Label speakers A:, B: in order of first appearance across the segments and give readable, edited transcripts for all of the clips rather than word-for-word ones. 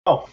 A: Oh,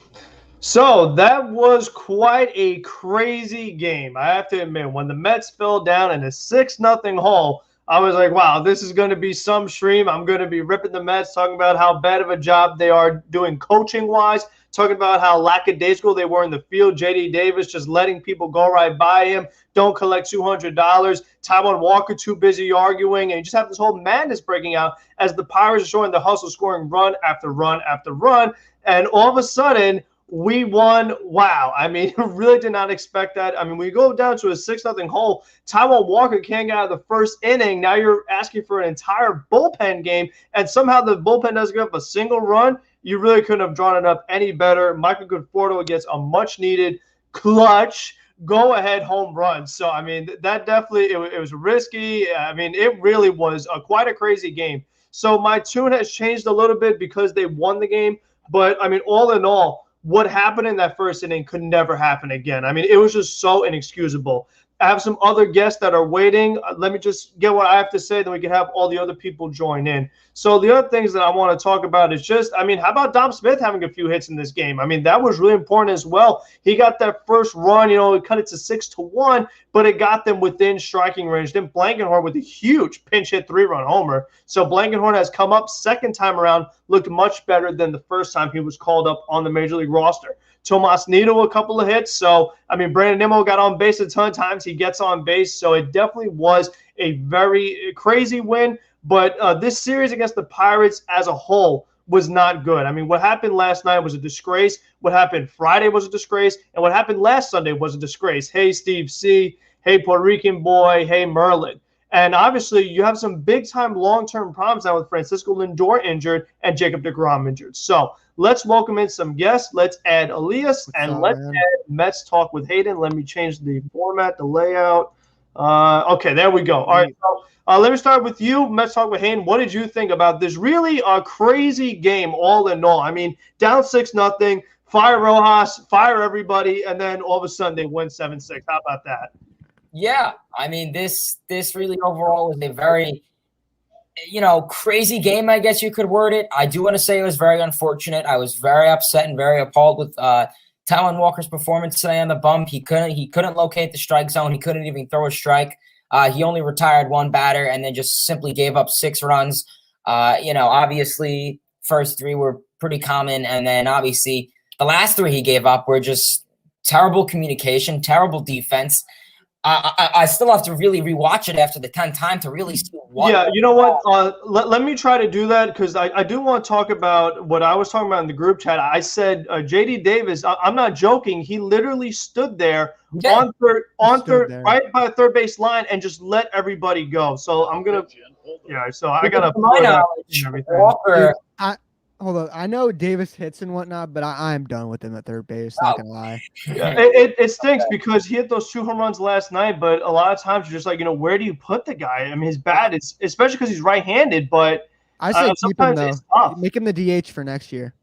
A: so that was quite a crazy game. I have to admit, when the Mets fell down in a 6-0 hole, I was like, wow, this is going to be some stream. I'm going to be ripping the Mets, talking about how bad of a job they are doing coaching wise, talking about how lackadaisical they were in the field. JD Davis just letting people go right by him, don't collect $200. Taiwan Walker too busy arguing, and you just have this whole madness breaking out as the Pirates are showing the hustle, scoring run after run after run. And all of a sudden, we won. Wow. I mean, really did not expect that. I mean, we go down to a 6-0 hole. Taiwan Walker can't get out of the first inning. Now you're asking for an entire bullpen game, and somehow the bullpen doesn't give up a single run. You really couldn't have drawn it up any better. Michael Conforto gets a much-needed clutch go-ahead home run. So, I mean, that definitely it was risky. I mean, it really was quite a crazy game. So my tune has changed a little bit because they won the game. But, I mean, all in all, what happened in that first inning could never happen again. I mean, it was just so inexcusable. I have some other guests that are waiting. Let me just get what I have to say, then we can have all the other people join in. So the other things that I want to talk about is just, I mean, how about Dom Smith having a few hits in this game? I mean, that was really important as well. He got that first run, it cut it to 6-1, but it got them within striking range. Then Blankenhorn with a huge pinch hit 3-run homer. So Blankenhorn has come up second time around, looked much better than the first time he was called up on the Major League roster. Tomas Nido, a couple of hits. So, I mean, Brandon Nimmo got on base a ton of times. He gets on base. So it definitely was a very crazy win. But this series against the Pirates as a whole was not good. I mean, what happened last night was a disgrace. What happened Friday was a disgrace. And what happened last Sunday was a disgrace. Hey, Steve C. Hey, Puerto Rican boy. Hey, Merlin. And obviously, you have some big-time long-term problems now with Francisco Lindor injured and Jacob deGrom injured. So let's welcome in some guests. Let's add Elias, and let's add Mets Talk with Hayden. Let me change the format, the layout. Okay, there we go. All right, so let me start with you, Mets Talk with Hayden. What did you think about this really crazy game all in all? I mean, down 6-0, fire Rojas, fire everybody, and then all of a sudden they win 7-6. How about that?
B: Yeah, I mean, this really overall was a very, crazy game, I guess you could word it. I do want to say it was very unfortunate. I was very upset and very appalled with Taiwan Walker's performance today on the bump. He couldn't locate the strike zone. He couldn't even throw a strike. He only retired one batter and then just simply gave up 6 runs. Obviously, first 3 were pretty common, and then obviously the last 3 he gave up were just terrible communication, terrible defense. I still have to really rewatch it after the 10th time to really see what.
A: Yeah, you know what? Let me try to do that because I do want to talk about what I was talking about in the group chat. I said JD Davis. I'm not joking. He literally stood there on third, right by the third base line, and just let everybody go. So I'm gonna. Yeah. So I gotta.
C: Walker. Hold on. I know Davis hits and whatnot, but I'm done with him at third base. Not gonna lie.
A: Yeah, it stinks because he hit those 2 home runs last night, but a lot of times you're just like, where do you put the guy? I mean, his bat is, especially because he's right-handed, but
C: I say keep him though. Make him the DH for next year.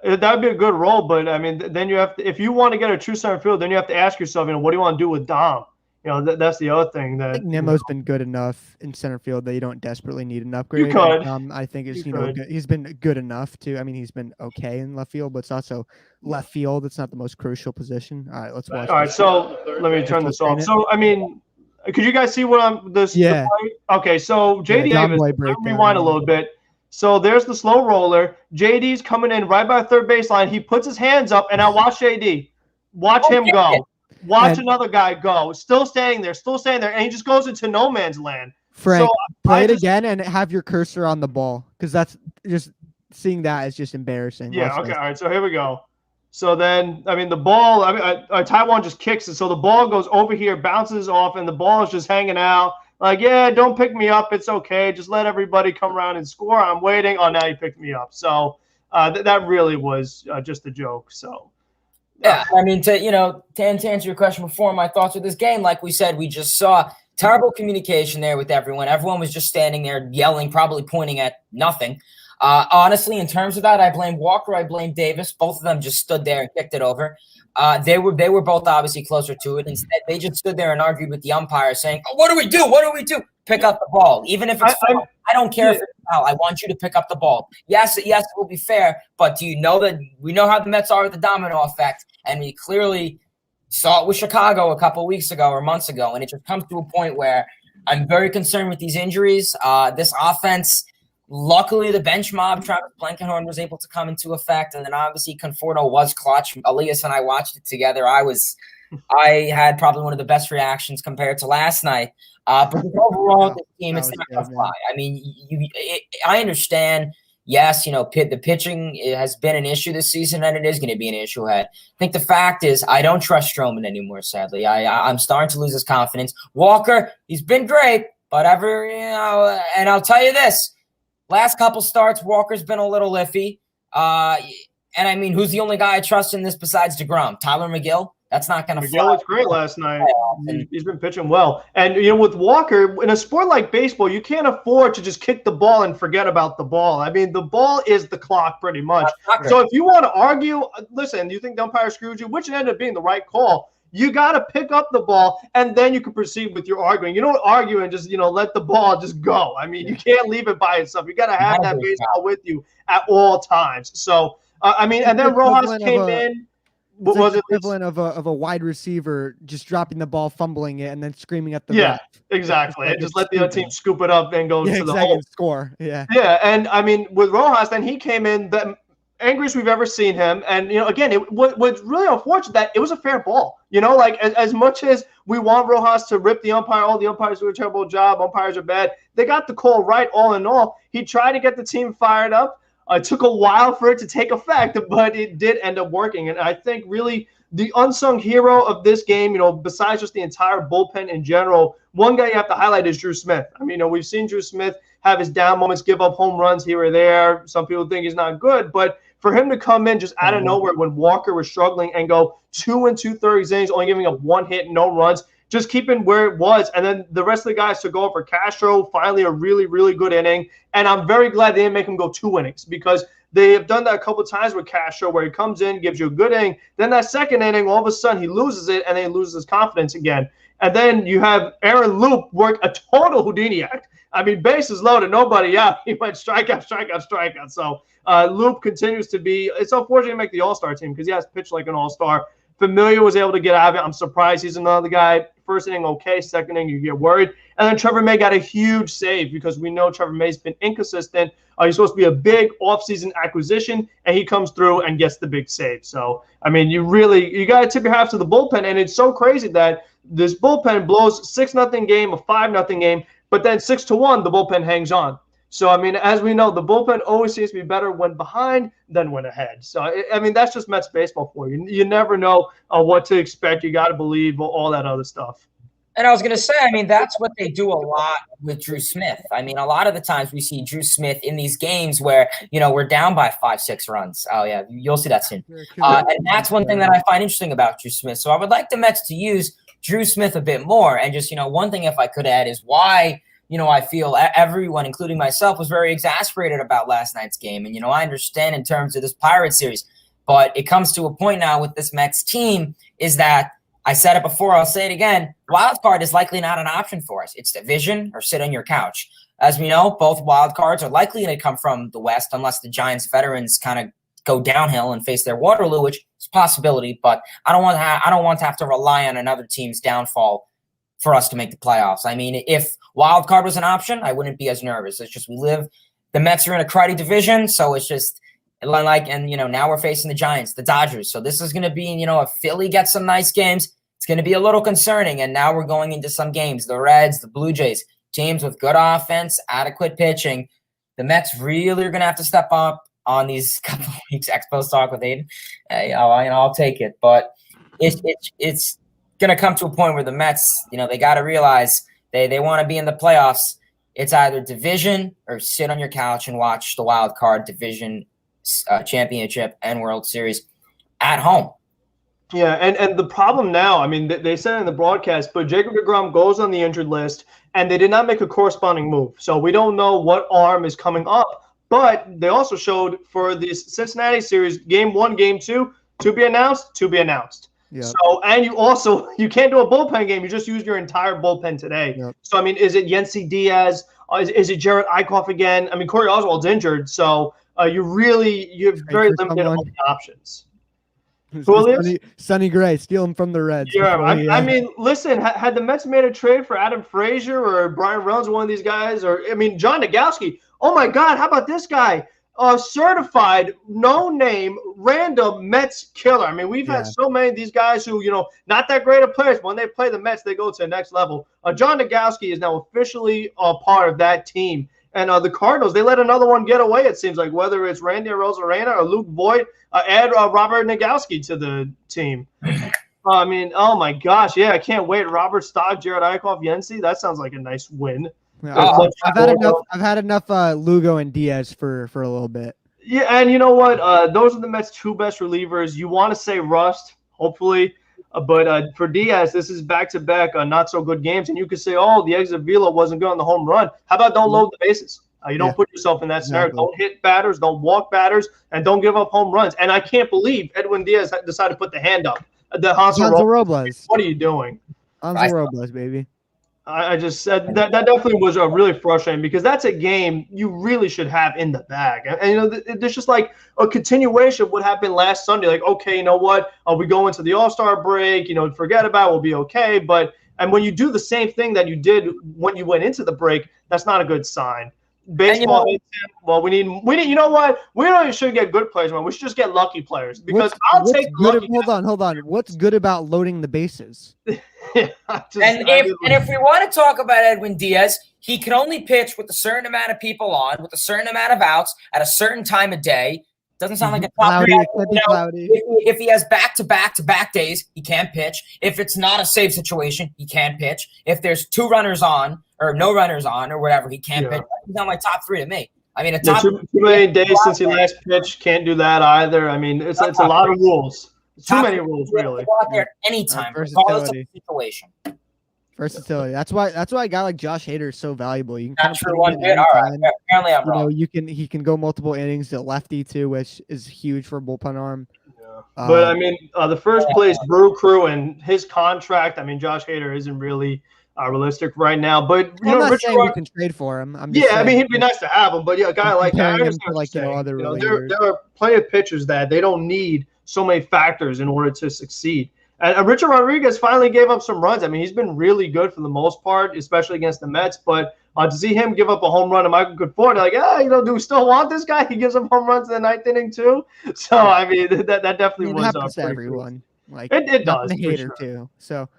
A: That would be a good role, but I mean, then you have to, if you want to get a true center field, then you have to ask yourself, what do you want to do with Dom? That's the other thing that I
C: think Nemo's been good enough in center field that you don't desperately need an upgrade.
A: You could.
C: I think is he's been good enough to. I mean, he's been okay in left field, but it's also left field. It's not the most crucial position. All right, let's watch.
A: All right, so let me turn this off. So I mean, could you guys see what I'm this?
C: Yeah.
A: Okay, so JD Davis. Let me rewind a little bit. So there's the slow roller. JD's coming in right by third baseline. He puts his hands up, and now watch JD. Watch him go. Watch another guy go. Still standing there, and he just goes into no man's land.
C: Frank, so play it again and have your cursor on the ball because that's just seeing that is just embarrassing.
A: Yeah, okay, all right, so here we go. So then, I mean, the ball, Taiwan just kicks it. So the ball goes over here, bounces off, and the ball is just hanging out. Like, yeah, don't pick me up. It's okay. Just let everybody come around and score. I'm waiting. Oh, now you picked me up. So that really was just a joke. So.
B: Yeah, I mean, to answer your question before, my thoughts with this game, like we said, we just saw terrible communication there with everyone. Everyone was just standing there yelling, probably pointing at nothing. Honestly, in terms of that, I blame Walker. I blame Davis. Both of them just stood there and kicked it over. They were both obviously closer to it. Instead, they just stood there and argued with the umpire, saying, "Oh, what do we do? What do we do? Pick up the ball, even if it's foul. I don't care if it's foul. I want you to pick up the ball. Yes, it will be fair. But do you know that we know how the Mets are with the domino effect, and we clearly saw it with Chicago a couple weeks ago or months ago, and it just comes to a point where I'm very concerned with these injuries. This offense." Luckily, the bench mob, Travis Blankenhorn, was able to come into effect, and then obviously Conforto was clutch. Elias and I watched it together. I had probably one of the best reactions compared to last night. But overall, the team is not going to fly. I mean, I understand. Yes, the pitching has been an issue this season, and it is going to be an issue ahead. I think the fact is I don't trust Stroman anymore, sadly. I'm starting to lose his confidence. Walker, he's been great, but and I'll tell you this. Last couple starts, Walker's been a little iffy. And I mean, who's the only guy I trust in this besides DeGrom? Tyler McGill? That's not going to fly.
A: McGill was great last night. He's been pitching well. And, with Walker, in a sport like baseball, you can't afford to just kick the ball and forget about the ball. I mean, the ball is the clock pretty much. So if you want to argue, listen, you think the umpire screwed you, which ended up being the right call. You got to pick up the ball, and then you can proceed with your arguing. You don't argue and just, let the ball just go. I mean, you can't leave it by itself. You got to have that baseball with you at all times. So, and then Rojas came in.
C: What was it? Equivalent of a wide receiver just dropping the ball, fumbling it, and then screaming at the ref.
A: Exactly. Just let the other team scoop it up and go to the hole.
C: Score. Yeah.
A: Yeah, and I mean, with Rojas, then he came in the angriest we've ever seen him. And, again, what's really unfortunate that it was a fair ball. As much as we want Rojas to rip the umpire, all the umpires do a terrible job, umpires are bad, they got the call right all in all. He tried to get the team fired up. It took a while for it to take effect, but it did end up working. And I think really the unsung hero of this game, besides just the entire bullpen in general, one guy you have to highlight is Drew Smith. I mean, we've seen Drew Smith have his down moments, give up home runs here or there. Some people think he's not good, but for him to come in just out of nowhere when Walker was struggling and go 2 2/3 innings, only giving up 1 hit, no runs, just keeping where it was. And then the rest of the guys to go for Castro, finally a really, really good inning. And I'm very glad they didn't make him go 2 innings because they have done that a couple of times with Castro where he comes in, gives you a good inning. Then that second inning, all of a sudden he loses it and then he loses his confidence again. And then you have Aaron Loop work a total Houdini act. I mean, bases loaded, nobody out. He went strikeout, strikeout, strikeout. So Loop continues to be – it's unfortunate to make the All-Star team because he has pitched like an All-Star. Familia was able to get out of it. I'm surprised he's another guy. First inning, okay. Second inning, you get worried. And then Trevor May got a huge save because we know Trevor May's been inconsistent. He's supposed to be a big offseason acquisition, and he comes through and gets the big save. So, I mean, you got to tip your hat to the bullpen, and it's so crazy that this bullpen blows 6-0 game, a 5-0 game, but then 6-1, the bullpen hangs on. So, I mean, as we know, the bullpen always seems to be better when behind than when ahead. So, I mean, that's just Mets baseball for you. You never know what to expect. You got to believe all that other stuff.
B: And I was going to say, I mean, that's what they do a lot with Drew Smith. I mean, a lot of the times we see Drew Smith in these games where, we're down by 5-6 runs. Oh, yeah, you'll see that soon. And that's one thing that I find interesting about Drew Smith. So I would like the Mets to use Drew Smith a bit more. And just, one thing if I could add is why – I feel everyone, including myself, was very exasperated about last night's game. And, I understand in terms of this Pirates series, but it comes to a point now with this Mets team is that I said it before, I'll say it again. Wild card is likely not an option for us. It's division or sit on your couch. As we know, both wild cards are likely to come from the West unless the Giants veterans kind of go downhill and face their Waterloo, which is a possibility. But I don't want to have to rely on another team's downfall for us to make the playoffs. I mean, if wild card was an option, I wouldn't be as nervous. It's just the Mets are in a cruddy division, so it's just now we're facing the Giants, the Dodgers. So this is going to be, if Philly gets some nice games, it's going to be a little concerning. And now we're going into some games, the Reds, the Blue Jays, teams with good offense, adequate pitching. The Mets really are going to have to step up on these couple of weeks. Expos talk with Hayden. I'll take it, but it's going to come to a point where the Mets, they got to realize they want to be in the playoffs. It's either division or sit on your couch and watch the wild card division championship and World Series at home.
A: Yeah, and the problem now, I mean, they said it in the broadcast, but Jacob deGrom goes on the injured list, and they did not make a corresponding move. So we don't know what arm is coming up But they also showed for the Cincinnati series, game 1, game 2, to be announced, to be announced. Yep. So, and you can't do a bullpen game. You just used your entire bullpen today. Yep. So, I mean, is it Yency Diaz? Is it Jared Eichhoff again? I mean, Corey Oswald's injured. So, you have very limited options.
C: Sonny Gray, steal him from the Reds.
A: Yeah, I mean, listen, had the Mets made a trade for Adam Frazier or Brian Reynolds, one of these guys, or, I mean, John Nagowski, oh my God, how about this guy? Certified, no-name, random Mets killer. I mean, we've had so many of these guys who, not that great of players. When they play the Mets, they go to the next level. John Nagowski is now officially a part of that team. And the Cardinals, they let another one get away, it seems like, whether it's Randy Arozarena or Luke Voigt, add Robert Nagowski to the team. I mean, oh my gosh, yeah, I can't wait. Robert Stock, Jared Eichhoff, Yency, that sounds like a nice win.
C: I've had enough Lugo and Diaz for a little bit.
A: Yeah, and you know what? Those are the Mets' 2 best relievers. You want to say rust, hopefully. But for Diaz, this is back-to-back not-so-good games. And you could say, oh, the Acevedo wasn't good on the home run. How about don't load the bases? You don't put yourself in that scenario. Don't hit batters, don't walk batters, and don't give up home runs. And I can't believe Edwin Diaz decided to put the hand up. The Hanser Robles. What are you doing?
C: Hanser Robles, baby.
A: I just said that definitely was really frustrating because that's a game you really should have in the bag. And there's just like a continuation of what happened last Sunday. Like, okay, you know what? We go into the All-Star break, forget about it, we'll be okay. And when you do the same thing that you did when you went into the break, that's not a good sign. Baseball, well, we need. You know what? We don't even should get good players, man. We should just get lucky players because I'll take lucky.
C: Hold on. What's good about loading the bases?
B: And if we want to talk about Edwin Diaz, he can only pitch with a certain amount of people on, with a certain amount of outs at a certain time of day. Doesn't sound like a top
C: cloudy.
B: If he has back-to-back days, he can't pitch. If it's not a save situation, he can't pitch. If there's 2 runners on or no runners on or whatever, he can't pitch. He's on my top 3 to me. I mean,
A: too many days since he last pitched. Can't do that either. I mean, it's a lot of rules. Too many rules, really.
B: Go out there anytime, regardless of the situation.
C: Versatility. That's why a guy like Josh Hader is so valuable. You can
B: Not true one bit. All right. Apparently I'm wrong.
C: He can go multiple innings at lefty too, which is huge for a bullpen arm.
A: Yeah. But I mean, the first place Brew Crew and his contract. I mean, Josh Hader isn't really realistic right now. But
C: I'm not saying we can trade for him.
A: I mean, he'd be nice to have him. But a guy like that, there are plenty of pitchers that they don't need so many factors in order to succeed. And Richard Rodriguez finally gave up some runs. I mean, he's been really good for the most part, especially against the Mets. But to see him give up a home run to Michael Conforto, do we still want this guy? He gives up home runs in the 9th inning too. So I mean, that definitely was
C: happens to everyone. Like
A: it does.
C: Hater too. So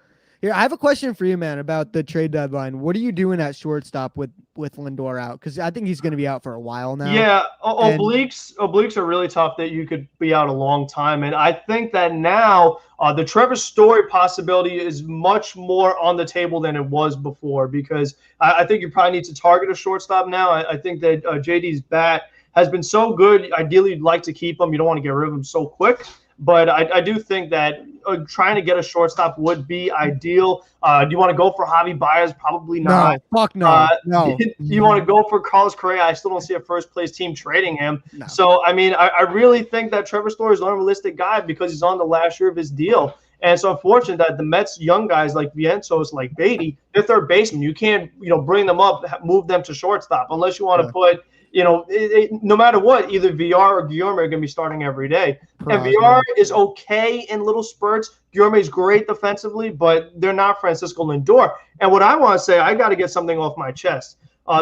C: here, I have a question for you, man, about the trade deadline. What are you doing at shortstop with Lindor out? Because I think he's going to be out for a while now.
A: Yeah, obliques are really tough that you could be out a long time. And I think that now the Trevor Story possibility is much more on the table than it was before because I think you probably need to target a shortstop now. I think that JD's bat has been so good. Ideally, you'd like to keep him. You don't want to get rid of him so quick. But I do think that trying to get a shortstop would be ideal. Do you want to go for Javi Baez? Probably not.
C: No, fuck no. No.
A: You want to go for Carlos Correa? I still don't see a first-place team trading him. No. So, I mean, I really think that Trevor Story is an unrealistic guy because he's on the last year of his deal. And it's unfortunate that the Mets young guys like Vientos, like Beatty, they're third baseman. You can't, bring them up, move them to shortstop unless you want to put – no matter what, either VR or Guillorme are going to be starting every day. And VR is okay in little spurts. Guillorme is great defensively, but they're not Francisco Lindor. And what I want to say, I got to get something off my chest.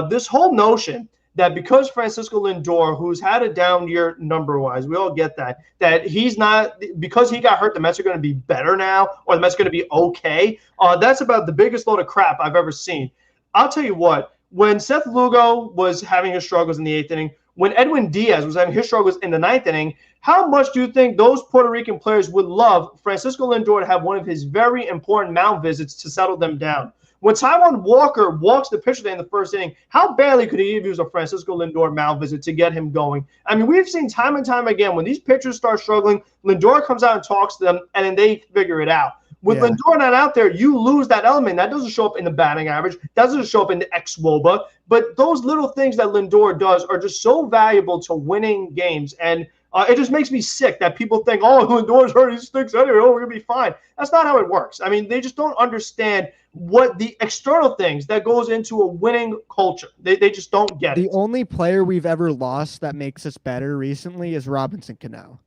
A: This whole notion that because Francisco Lindor, who's had a down year number-wise, we all get that he's not – because he got hurt, the Mets are going to be better now or the Mets are going to be okay. That's about the biggest load of crap I've ever seen. I'll tell you what. When Seth Lugo was having his struggles in the 8th inning, when Edwin Diaz was having his struggles in the 9th inning, how much do you think those Puerto Rican players would love Francisco Lindor to have one of his very important mound visits to settle them down? When Taijuan Walker walks the pitcher in the 1st inning, how badly could he use a Francisco Lindor mound visit to get him going? I mean, we've seen time and time again when these pitchers start struggling, Lindor comes out and talks to them, and then they figure it out. With Lindor not out there, you lose that element. That doesn't show up in the batting average. Doesn't show up in the xWOBA. But those little things that Lindor does are just so valuable to winning games. And it just makes me sick that people think, oh, Lindor's hurt, he stinks anyway, oh, we're going to be fine. That's not how it works. I mean, they just don't understand what the external things that goes into a winning culture. They just don't get it.
C: The only player we've ever lost that makes us better recently is Robinson Cano.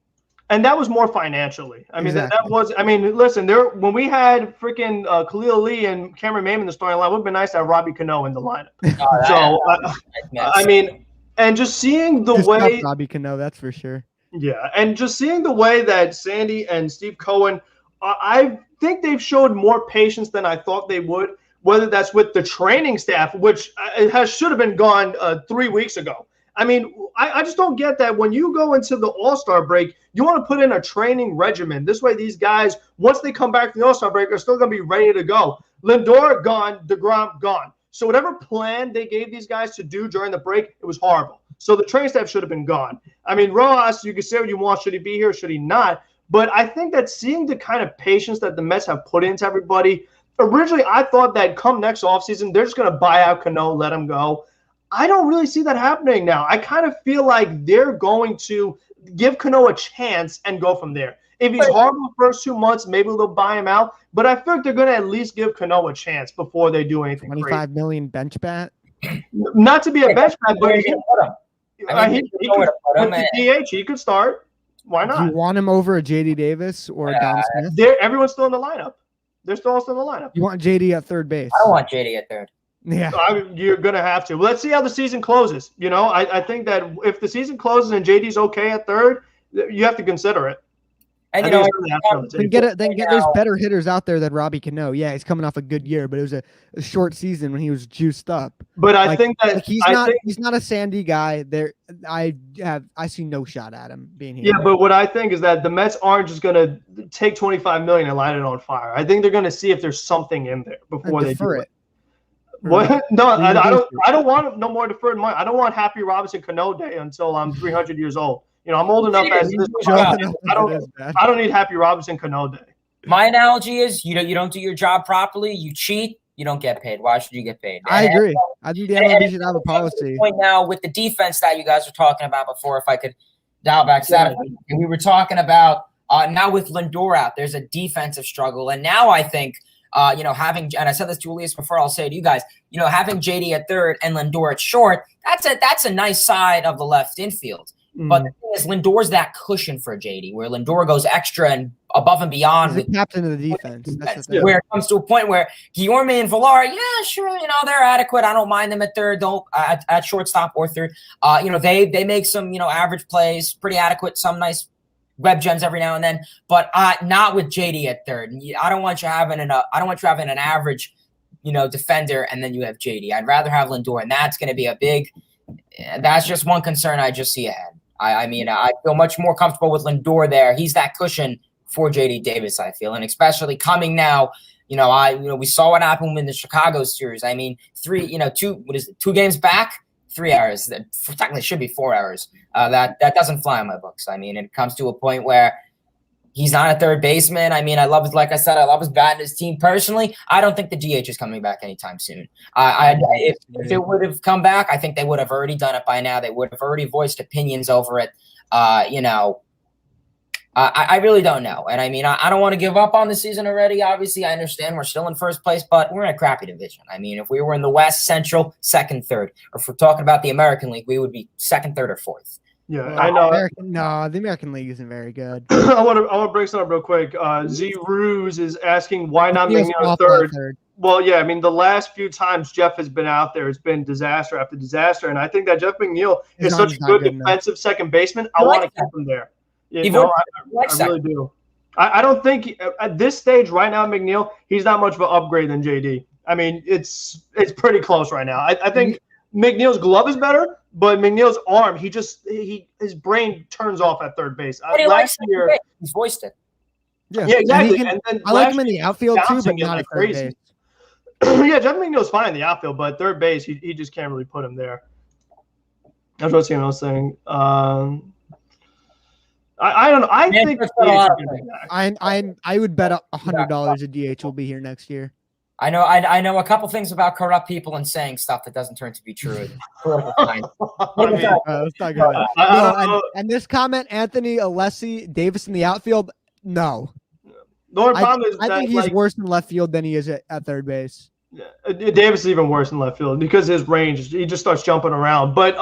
A: And that was more financially. I mean, that was – I mean, listen, when we had freaking Khalil Lee and Cameron Maimon in the starting line, it would have been nice to have Robbie Cano in the lineup. I mean, and just seeing the way –
C: Robbie Cano, that's for sure.
A: Yeah, and just seeing the way that Sandy and Steve Cohen, I think they've showed more patience than I thought they would, whether that's with the training staff, which should have been gone 3 weeks ago. I mean, I just don't get that when you go into the All-Star break, you want to put in a training regimen. This way these guys, once they come back from the All-Star break, are still going to be ready to go. Lindor gone, DeGrom gone. So whatever plan they gave these guys to do during the break, it was horrible. So the training staff should have been gone. I mean, Rojas, you can say what you want. Should he be here? Should he not? But I think that seeing the kind of patience that the Mets have put into everybody, originally I thought that come next offseason, they're just going to buy out Cano, let him go. I don't really see that happening now. I kind of feel like they're going to give Cano a chance and go from there. If he's horrible the first 2 months, maybe they'll buy him out. But I feel like they're going to at least give Cano a chance before they do anything crazy.
C: $25 million bench bat?
A: Not to be a bench bat, but he could put the DH. He could start. Why not?
C: Do you want him over a JD Davis or a Dom Smith?
A: Everyone's still in the lineup. They're still in the lineup.
C: You want JD at third base?
B: I don't want JD at third.
C: Yeah,
A: you're going to have to. Let's see how the season closes. You know, I think that if the season closes and JD's okay at third, you have to consider it.
B: And
C: there's better hitters out there than Robbie Cano. Yeah, he's coming off a good year, but it was a short season when he was juiced up.
A: But I think that
C: he's not a Sandy guy. I see no shot at him being here.
A: Yeah, but what I think is that the Mets aren't just going to take $25 million and light it on fire. I think they're going to see if there's something in there before they do it. What? No, I don't want no more deferred money. I don't want Happy Robinson Cano Day until I'm 300 years old. You know, I'm old enough as this. I don't need Happy Robinson Cano Day.
B: My analogy is you don't do your job properly, you cheat, you don't get paid. Why should you get paid?
C: I agree. I think the MLB should have a policy.
B: Point now with the defense that you guys were talking about before, if I could dial back Saturday, and we were talking about now with Lindor out, there's a defensive struggle, and now I think. Having, and I said this to Elias before, I'll say it to you guys, having JD at third and Lindor at short, that's a nice side of the left infield. But the thing is, Lindor's that cushion for JD, where Lindor goes extra and above and beyond.
C: He's the captain of the defense. That's the
B: where it comes to a point where Guillorme and Villar, yeah, sure, they're adequate. I don't mind them at third, at shortstop or third. They make some, average plays, pretty adequate, some nice web gems every now and then, but not with JD at third. I don't want you having an average, defender, and then you have JD. I'd rather have Lindor, and that's going to be that's just one concern I just see ahead. I feel much more comfortable with Lindor there. He's that cushion for JD Davis, I feel, and especially coming now. We saw what happened in the Chicago series. I mean, 2 games back. 3 hours. That technically should be 4 hours. That doesn't fly on my books. I mean, it comes to a point where he's not a third baseman. I mean, I love his bat and his team personally. I don't think the DH is coming back anytime soon. If it would have come back, I think they would have already done it by now. They would have already voiced opinions over it. I really don't know. And I mean, I don't want to give up on the season already. Obviously, I understand we're still in first place, but we're in a crappy division. I mean, if we were in the West, Central, second, third, or if we're talking about the American League, we would be second, third, or fourth.
A: Yeah, I know.
C: The American League isn't very good.
A: I want to break something up real quick. Z Ruse is asking why not McNeil third. Well, yeah, I mean, the last few times Jeff has been out there, it's been disaster after disaster, and I think that Jeff McNeil is such a good defensive second baseman. I want to keep him there. I really do. I don't think at this stage right now, McNeil, he's not much of an upgrade than JD. I mean, it's pretty close right now. I think McNeil's glove is better, but McNeil's arm, his brain turns off at third base. Last year,
B: he's voiced it.
A: Yeah, exactly.
C: I like him in the outfield too, but not at third base.
A: Yeah, Jeff McNeil's fine in the outfield, but third base, he just can't really put him there. That's what I was saying. I don't know. I think
C: I would bet $100 a DH will be here next year.
B: I know a couple things about corrupt people and saying stuff that doesn't turn to be true.
C: Let's not go. And this comment, Anthony Alessi Davis in the outfield, no.
A: The only problem is
C: I think he's worse in left field than he is at third base.
A: Yeah, Davis is even worse in left field because his range, he just starts jumping around. But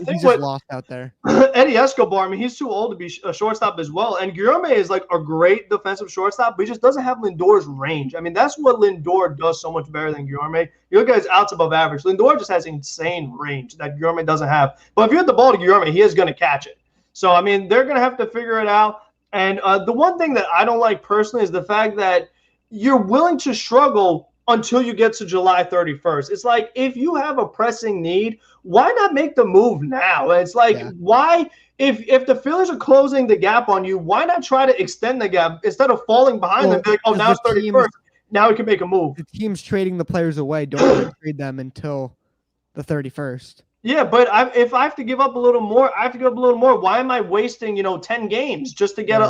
C: he's just lost out there.
A: Eddie Escobar, I mean, he's too old to be a shortstop as well. And Guillorme is like a great defensive shortstop, but he just doesn't have Lindor's range. I mean, that's what Lindor does so much better than Guillorme. You look at his outs above average. Lindor just has insane range that Guillorme doesn't have. But if you hit the ball to Guillorme, he is going to catch it. So, I mean, they're going to have to figure it out. And the one thing that I don't like personally is the fact that you're willing to struggle until you get to July 31st. It's like, if you have a pressing need, why not make the move now? It's like, why, if the Phillies are closing the gap on you, why not try to extend the gap instead of falling behind them? Be like, oh, now it's 31st. Now we can make a move.
C: The team's trading the players away. Don't trade them until the 31st.
A: Yeah, but if I have to give up a little more, I have to give up a little more. Why am I wasting, 10 games just to get a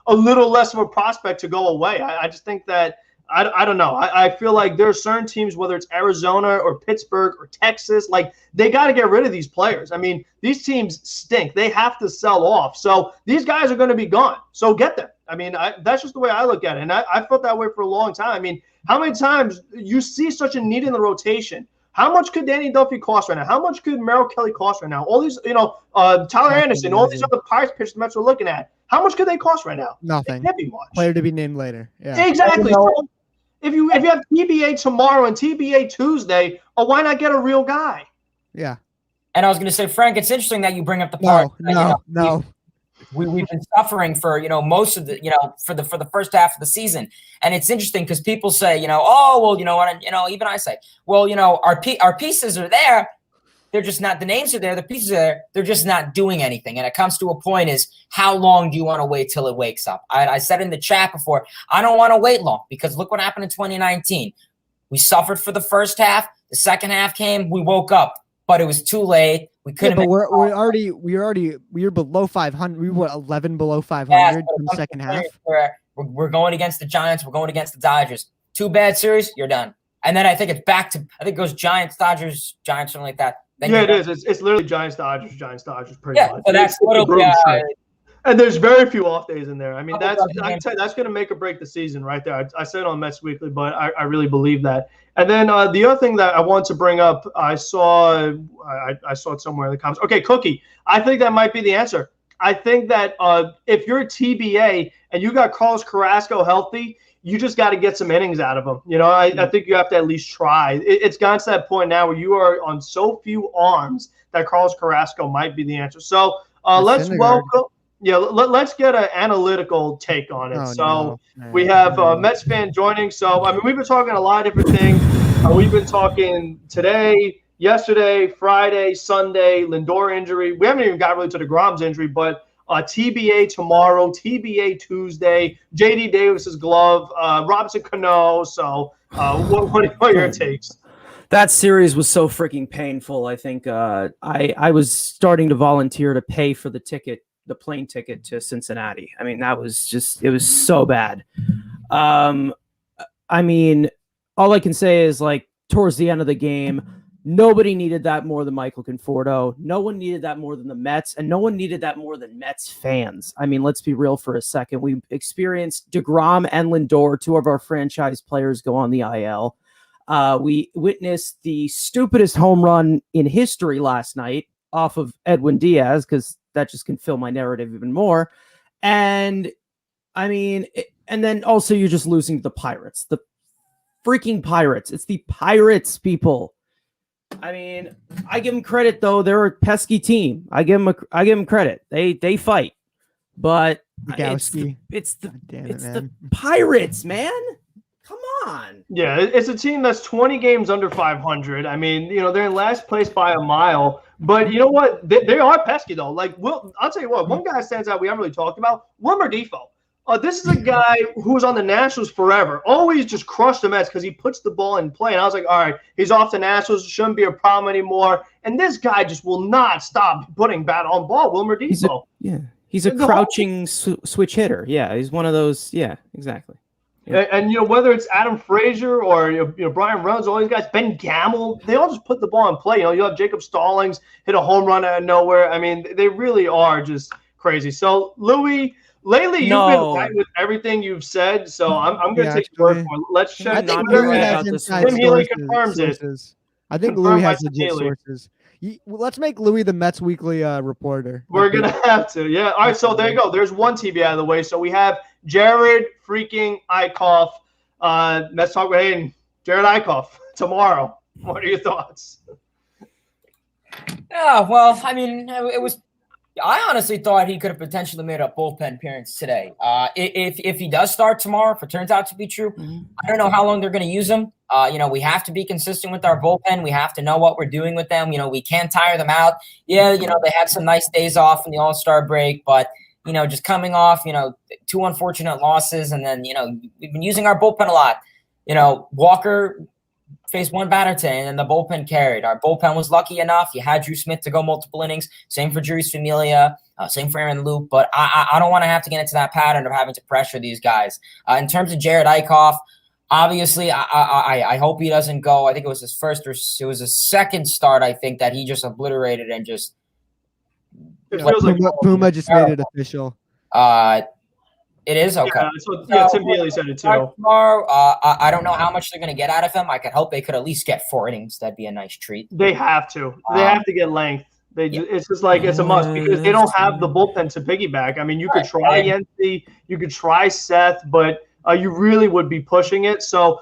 A: little less of a prospect to go away? I just think that I don't know. I feel like there are certain teams, whether it's Arizona or Pittsburgh or Texas, like they got to get rid of these players. I mean, these teams stink. They have to sell off. So these guys are going to be gone. So get them. I mean, that's just the way I look at it. And I felt that way for a long time. I mean, how many times you see such a need in the rotation? How much could Danny Duffy cost right now? How much could Merrill Kelly cost right now? All these, Tyler Anderson, all these other Pirates pitchers the Mets are looking at. How much could they cost right now?
C: Nothing.
A: Can't be much.
C: Player to be named later. Yeah.
A: Exactly. So if you have TBA tomorrow and TBA Tuesday, why not get a real guy?
C: Yeah.
B: And I was going to say, Frank, it's interesting that you bring up the part.
C: No.
B: We've been suffering for most of the for the first half of the season, and it's interesting because people say even I say, well, our pieces are there, they're just not, the names are there, the pieces are there, they're just not doing anything. And it comes to a point is, how long do you want to wait till it wakes up? I said in the chat before, I don't want to wait long, because look what happened in 2019. We suffered for the first half, the second half came, we woke up, but it was too late. We couldn't.
C: Yeah, but we were below 500. We were 11 below 500 in the second half.
B: We're going against the Giants. We're going against the Dodgers. 2 bad series, you're done. And then I think it's back to, it goes Giants, Dodgers, Giants, something like that. Then
A: it is. It's literally Giants, Dodgers, pretty much.
B: So that's literally.
A: And there's very few off days in there. I mean, that's going to make or break the season right there. I said it on Mets Weekly, but I really believe that. And then the other thing that I want to bring up, I saw it somewhere in the comments. Okay, Cookie. I think that might be the answer. I think that if you're a TBA and you got Carlos Carrasco healthy, you just got to get some innings out of him. I think you have to at least try. It's gotten to that point now where you are on so few arms that Carlos Carrasco might be the answer. So let's welcome. Yeah, let's get an analytical take on it. We have Metsfan joining. So, I mean, we've been talking a lot of different things. We've been talking today, yesterday, Friday, Sunday, Lindor injury. We haven't even got really to the DeGrom's injury, but TBA tomorrow, TBA Tuesday, J.D. Davis's glove, Robinson Cano. So, what are your takes?
D: That series was so freaking painful. I think I was starting to volunteer to pay for the plane ticket to Cincinnati. I mean, that was just, it was so bad. I mean, all I can say is, like, towards the end of the game, nobody needed that more than Michael Conforto. No one needed that more than the Mets, and no one needed that more than Mets fans. I mean, let's be real for a second. We experienced DeGrom and Lindor, 2 of our franchise players, go on the IL. We witnessed the stupidest home run in history last night off of Edwin Diaz, because that just can fill my narrative even more. And I mean, and then also you're just losing to the Pirates, the freaking Pirates. It's the Pirates, people. I mean, I give them credit though. They're a pesky team. I give them credit. They fight, but it's the Pirates, man. Come on.
A: Yeah, it's a team that's 20 games under 500. I mean, they're in last place by a mile. But you know what? They are pesky, though. Like, I'll tell you what. One guy stands out we haven't really talked about, Wilmer Difo. This is a guy who was on the Nationals forever. Always just crushed the Mets because he puts the ball in play. And I was like, all right, he's off the Nationals. Shouldn't be a problem anymore. And this guy just will not stop putting bat on ball, Wilmer Difo.
D: He's a crouching switch hitter. Yeah, he's one of those. Yeah, exactly. Yeah.
A: And whether it's Adam Frazier or Brian Reynolds, all these guys, Ben Gamble, they all just put the ball in play. You have Jacob Stallings hit a home run out of nowhere. I mean, they really are just crazy. So Louis, lately you've been right with everything you've said. So I'm going to take your word for it. Let's check.
C: I think Louis has inside sources. I think Louis has legit sources. Let's make Louis the Mets Weekly reporter.
A: We're going to have to. Yeah. All right. So there you go. There's one TV out of the way. So we have Jared freaking Eichhoff. Let's talk with Hayden. Jared Eichhoff tomorrow. What are your thoughts?
B: Yeah, well, I mean, it was. I honestly thought he could have potentially made a bullpen appearance today. If he does start tomorrow, if it turns out to be true, I don't know how long they're going to use him. We have to be consistent with our bullpen. We have to know what we're doing with them. We can't tire them out. Yeah, they had some nice days off in the All-Star break, but just coming off, 2 unfortunate losses, and then we've been using our bullpen a lot. Walker faced one batter today, and the bullpen carried. Our bullpen was lucky enough. You had Drew Smith to go multiple innings. Same for Juris Familia. Same for Aaron Loop. But I don't want to have to get into that pattern of having to pressure these guys. In terms of Jared Eichhoff, obviously, I hope he doesn't go. I think it was his first or it was his second start, I think, that he just obliterated and just.
C: Puma just made it official.
B: It is okay.
A: Tim Daly said it too.
B: Tomorrow, I don't know how much they're going to get out of him. I could hope they could at least get 4 innings. That'd be a nice treat.
A: They have to. They have to get length. It's just like it's a must because they don't have the bullpen to piggyback. I mean, you could try Yancey, you could try Seth, but you really would be pushing it. So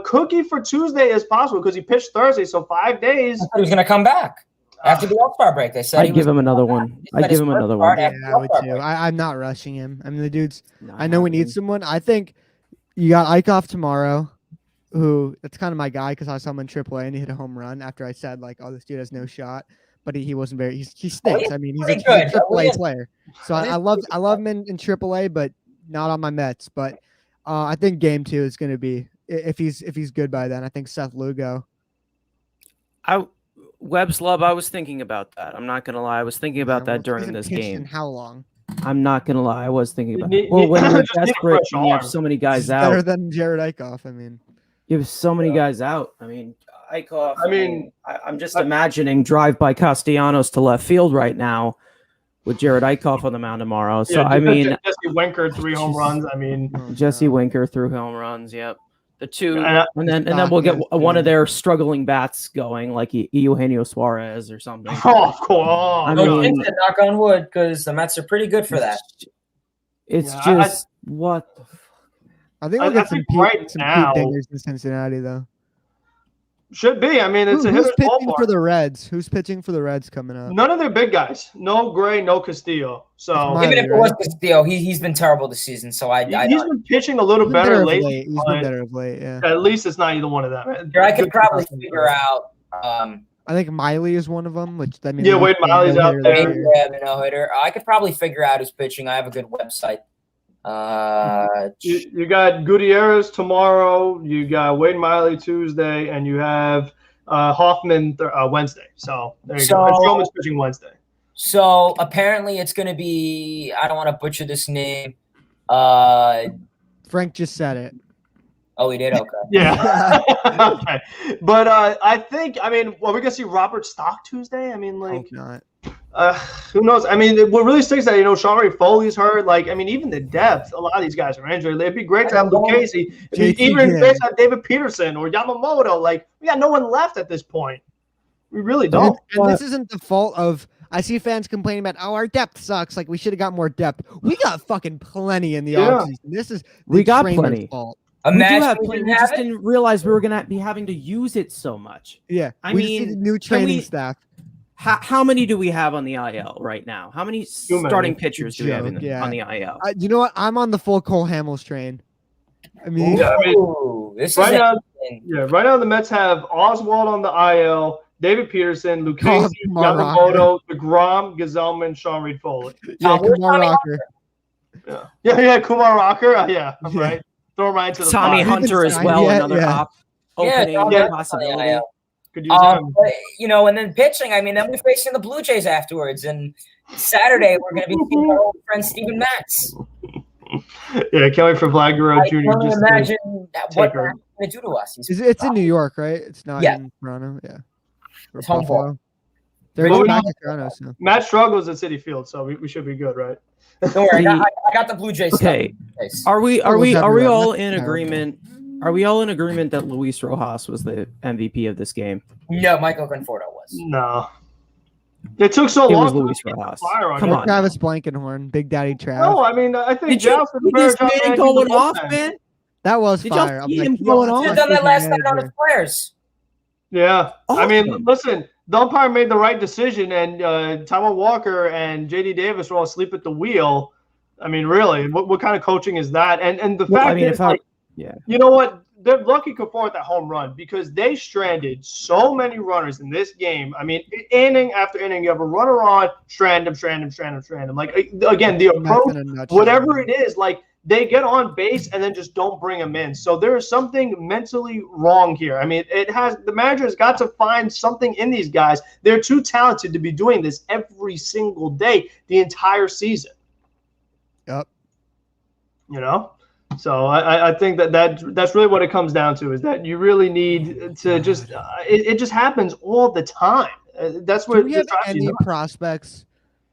A: Cookie for Tuesday is possible because he pitched Thursday, so 5 days.
B: He was going to come back. After the All-Star break, they said
D: I'd give him another one. I'd give him another one.
C: Yeah, I would too. I'm not rushing him. I mean, the dude's. I know we need someone. I think you got Eichhoff tomorrow, who that's kind of my guy because I saw him in AAA and he hit a home run after I said oh, this dude has no shot, but he wasn't very. He stinks. I mean, he's a AAA player, so I love him in AAA, but not on my Mets. But I think Game 2 is going to be if he's good by then. I think Seth Lugo.
D: Webb's Love, I was thinking about that. I'm not going to lie. I was thinking about that during this game.
C: How long?
D: I'm not going to lie. I was thinking about it. Well, when you're desperate and you have so many guys out.
C: Better than Jared Eichhoff, I mean.
D: You have so many guys out. I mean, Eichhoff. I'm just imagining drive by Castellanos to left field right now with Jared Eichhoff on the mound tomorrow. So,
A: Jesse Winker, 3 home runs.
D: Jesse Winker threw home runs, yep. The 2, and then we'll get one of their struggling bats going, like Eugenio Suarez or something.
A: Oh, of course.
B: Knock on wood, because the Mets are pretty good for that.
D: It's just what.
C: I think we'll get some Pete Dingers in Cincinnati, though.
A: Should be. I mean, it's
C: who's pitching for the Reds? Who's pitching for the Reds coming up?
A: None of their big guys. No Gray, no Castillo. So
B: even if it was Castillo, he's been terrible this season. So he's
A: been pitching a little better lately.
C: He's been better of late. Yeah.
A: At least it's not either one of them.
B: I could probably figure out.
C: I think Miley is one of them. Which I mean,
A: Wade Miley's out there.
B: Yeah, the no-hitter. I could probably figure out who's pitching. I have a good website.
A: You got Gutierrez tomorrow. You got Wade Miley Tuesday, and you have Hoffman Wednesday. So there you go. Roman's pitching Wednesday.
B: So apparently it's going to be. I don't want to butcher this name.
C: Frank just said it.
B: Oh, he did? Okay.
A: Yeah. Okay. But I think, are we going to see Robert Stock Tuesday? I mean,
C: Hope not.
A: Who knows? I mean, what really stinks that, Sean Foley's hurt. Even the depth, a lot of these guys are injured. It'd be great to have Luke Casey. Even great to have David Peterson or Yamamoto. We got no one left at this point. We really don't.
C: And this isn't the fault of – I see fans complaining about, our depth sucks. We should have got more depth. We got fucking plenty in the offseason. This is
D: we got plenty.
C: Fault.
D: We just didn't realize we were going to be having to use it so much.
C: Yeah. We just need new training staff.
D: How many do we have on the IL right now? How many starting pitchers do we have on the IL?
C: You know what? I'm on the full Cole Hamels train.
B: This
A: right now the Mets have Oswald on the IL, David Peterson, Lucchesi, Yamamoto, DeGrom, Gazelman, Sean Reed Foley.
C: Yeah, Kumar Rocker.
A: Yeah, Kumar Rocker. I'm right. Throw him right into the
D: Tommy Hunter as well, another top opening possibility.
A: Could use him.
B: But, and then pitching. I mean, then we're facing the Blue Jays afterwards, and Saturday we're going to be seeing our old friend Steven Matz.
A: Yeah, can't wait for Vlad Guerrero Jr.
B: I can only
A: just
B: imagine what
A: her.
B: that's going to do to us.
C: It's in New York, right? It's not in Toronto. Yeah. Or
B: It's home
C: Buffalo. They're
A: Well,
C: back in Toronto, so.
A: Matt struggles at Citi Field, so we should be good, right?
B: Don't worry, I got the Blue Jays.
D: Okay.
B: Stuff.
D: Are we
C: everywhere.
D: all
C: That's
D: in
C: terrible.
D: agreement? Are we all in agreement that Luis Rojas was the MVP of this game?
B: No, Michael Conforto was.
A: No. It took so
D: It
A: long.
D: was
A: to
D: Luis
A: get the
D: Rojas.
A: fire on
D: Come
A: him.
D: on.
C: Travis Blankenhorn, Big Daddy Trav.
A: No, I mean, I think
D: Did you
A: Giles
D: see this man going off, man?
C: That was
D: Did y'all
C: fire. I'm
D: see
C: like,
D: him
C: yo,
D: going
C: that's
D: off?
B: Should
C: my
B: have done that last
C: freaking
B: night on his
C: manager.
B: players.
A: Yeah. I mean,
D: Awesome.
A: listen, the umpire made the right decision, and Taiwan Walker and J.D. Davis were all asleep at the wheel. I mean, really, what kind of coaching is that? And the fact is, you know what? They're lucky Conforto at that home run because they stranded so many runners in this game. I mean, inning after inning, you have a runner on, strand him. Like, again, the approach, whatever it is, like, they get on base and then just don't bring them in. So there is something mentally wrong here. I mean, the manager has got to find something in these guys. They're too talented to be doing this every single day, the entire season.
C: Yep.
A: So I think that's really what it comes down to, is that you really need to just it just happens all the time. That's what.
C: Do we have any prospects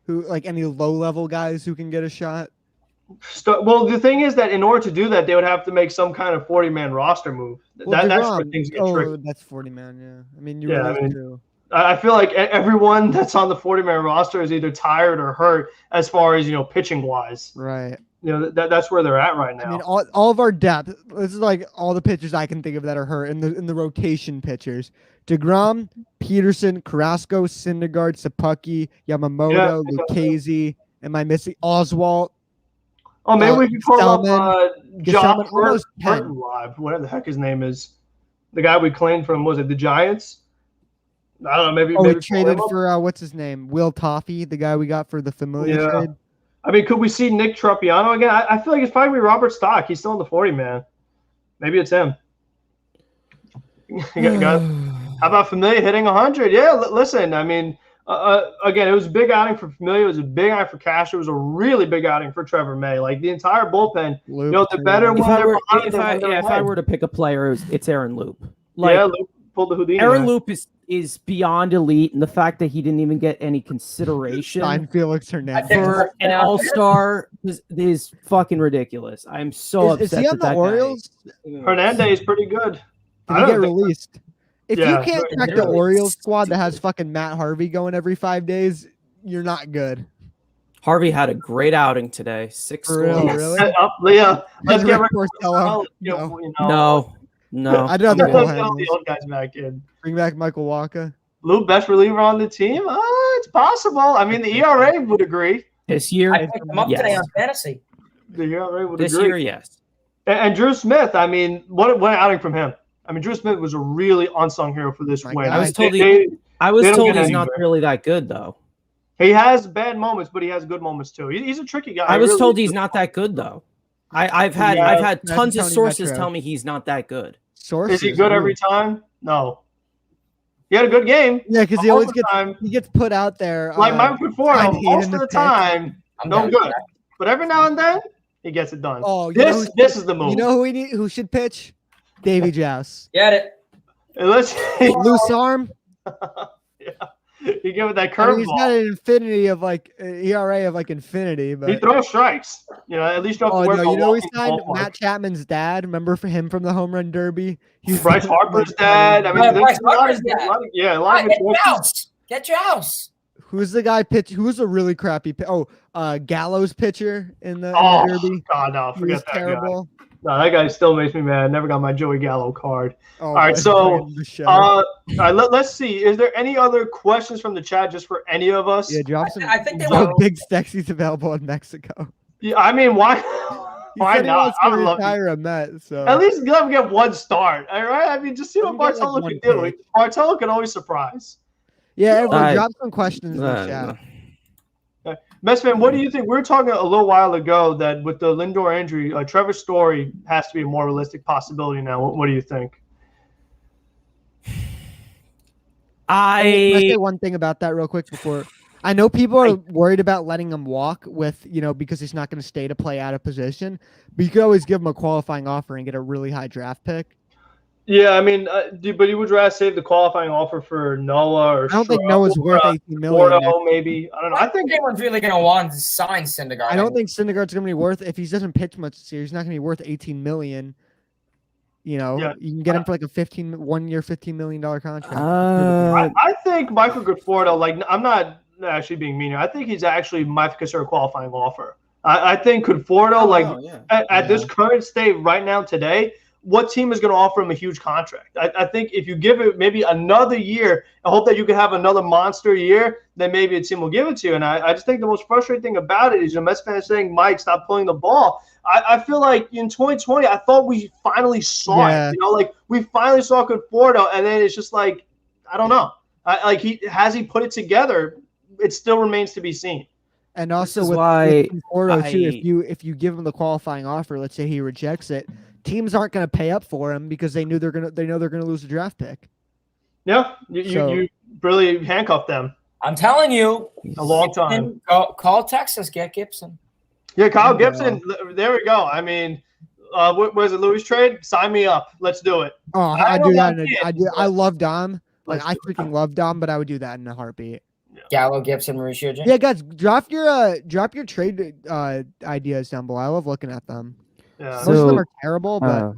C: who, like, any low-level guys who can get a shot?
A: Well, the thing is that in order to do that, they would have to make some kind of 40-man roster move.
C: Well,
A: That's where things get tricky.
C: That's 40-man, yeah. I mean,
A: I feel like everyone that's on the 40-man roster is either tired or hurt as far as, pitching wise.
C: Right.
A: That's where they're at right now.
C: I mean, all of our depth. This is like all the pitchers I can think of that are hurt in the rotation pitchers. DeGrom, Peterson, Carrasco, Syndergaard, Sapucki, Yamamoto, Lucchese. Am I missing Oswalt?
A: Oh, maybe we could call up John
C: Burton
A: live, whatever the heck his name is. The guy we claimed from, was it the Giants? I don't know. Maybe
C: we traded for what's his name? Will Toffee, the guy we got for the Familia trade.
A: I mean, could we see Nick Tropiano again? I feel like it's probably Robert Stock. He's still in the 40-man. Maybe it's him. How about Familia hitting 100? Yeah, listen, I mean, again, it was a big outing for Familia. It was a big outing for Cash. It was a really big outing for Trevor May. Like, the entire bullpen, the better when they're behind.
D: If I were to pick a player, it's Aaron Loop.
A: Loop pulled the Houdini.
D: Aaron Loop is beyond elite, and the fact that he didn't even get any consideration
C: Felix Hernandez
D: for an all-star is fucking ridiculous. I'm so upset.
C: Is he on the Orioles?
A: Hernandez is pretty good.
C: Did he get released? If you can't crack the Orioles squad that has fucking Matt Harvey going every 5 days, you're not good.
D: Harvey had a great outing today. 6 scores.
C: Really?
A: Leah, let's get
C: Porcello.
D: No.
C: I'd rather
A: get the old guys back in.
C: Bring back Michael Walker.
A: Luke, best reliever on the team? It's possible. I mean, the ERA would agree.
D: This year,
B: I picked him up today on fantasy.
A: The ERA would
D: this
A: agree.
D: Year, yes.
A: And Drew Smith, I mean, what an outing from him. I mean, Drew Smith was a really unsung hero for this win.
D: I was told he's not really that good, though.
A: He has bad moments, but he has good moments too. He's a tricky guy.
D: I was told he's not that good, though. I've had tons of sources tell me he's not that good.
C: Sources?
A: Is he good every time? No. He had a good game.
C: Yeah, because he always gets put out there.
A: Like Mike Conforto, most of the time, no good. But every now and then, he gets it done.
C: Oh,
A: this is the move.
C: You know who should pitch? Davy Joust.
B: Get it.
C: Loose arm.
A: Yeah. You give it that curveball.
C: He's got an infinity of ERA of infinity, but
A: he throws strikes. At least you have to worry about
C: we signed Matt Chapman's dad. Remember for him from the home run derby?
A: Bryce Harper's dad. I mean,
B: Bryce Harper's dad.
A: A lot of
B: Get your house.
C: Who's the guy who's a really crappy Gallows pitcher in the derby?
A: God, no, forget that
C: terrible.
A: Guy. No, that guy still makes me mad. Never got my Joey Gallo card.
C: All
A: right, so let's see. Is there any other questions from the chat just for any of us?
C: Yeah, drop some.
B: I think they were
C: big Stexy's available in Mexico.
A: Yeah, I mean, why? Why not?
C: I would love to Met, so
A: at least let him get one start. All right, I mean, just see what Bartolo can do. Bartolo can always surprise.
C: Yeah, everyone, drop some questions in the chat.
A: Metsfan, what do you think? We were talking a little while ago that with the Lindor injury, Trevor Story has to be a more realistic possibility now. What do you think?
C: Can I say
D: I
C: one thing about that real quick before? I know people are worried about letting him walk with, because he's not going to stay to play out of position, but you could always give him a qualifying offer and get a really high draft pick.
A: Yeah, I mean, but you would rather save the qualifying offer for Noah or
C: I don't think
A: Stroh
C: Noah's
A: or,
C: worth 18 million.
A: Porto, maybe. I don't know.
B: I
A: I
B: think
A: think
B: anyone's really going to want to sign Syndergaard.
C: I don't think Syndergaard's going to be worth, if he doesn't pitch much this year, he's not going to be worth 18 million.
A: Yeah.
C: You can get him for like a 1-year, $15 million contract.
A: I think Michael Conforto, like, I'm not actually being mean here. I think he's actually might consider a qualifying offer. I think Conforto, at this current state right now today, what team is going to offer him a huge contract? I think if you give it maybe another year and hope that you can have another monster year, then maybe a team will give it to you. And I just think the most frustrating thing about it is Mets fans saying, Mike, stop pulling the ball. I feel like in 2020, I thought we finally saw it. Like we finally saw Conforto, and then it's just like, I don't know. He put it together? It still remains to be seen.
C: And also with Conforto too, if you give him the qualifying offer, let's say he rejects it, teams aren't going to pay up for him because they know they're going to lose a draft pick.
A: Yeah, you really handcuffed them.
B: I'm telling you,
A: a long time.
B: Call Texas, get Gibson.
A: Yeah, Kyle Gibson. There we go. I mean, what was it? Louis trade? Sign me up. Let's do it.
C: Oh, I do that. I love Dom. Like I freaking love Dom, but I would do that in a heartbeat.
B: Gallo, Gibson, Mauricio.
C: Yeah, guys, drop your trade ideas down below. I love looking at them.
A: Yeah.
C: Most of them are terrible, but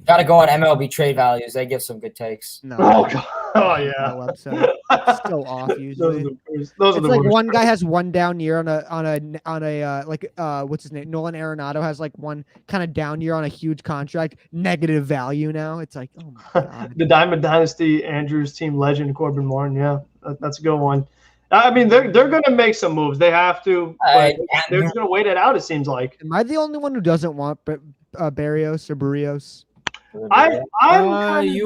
B: gotta go on MLB trade values. They give some good takes.
C: No.
A: Oh yeah.
C: Website. It's so off usually.
A: Those are
C: it's
A: the
C: like
A: worst.
C: one guy has one down year on a what's his name? Nolan Arenado has like one kind of down year on a huge contract, negative value now. It's like, oh my god.
A: The Diamond Dynasty Andrews team legend Corbin Martin. Yeah, that's a good one. I mean, they're going to make some moves. They have to. But they're just going to wait it out. It seems like.
C: Am I the only one who doesn't want Barrios or Barrios?
D: You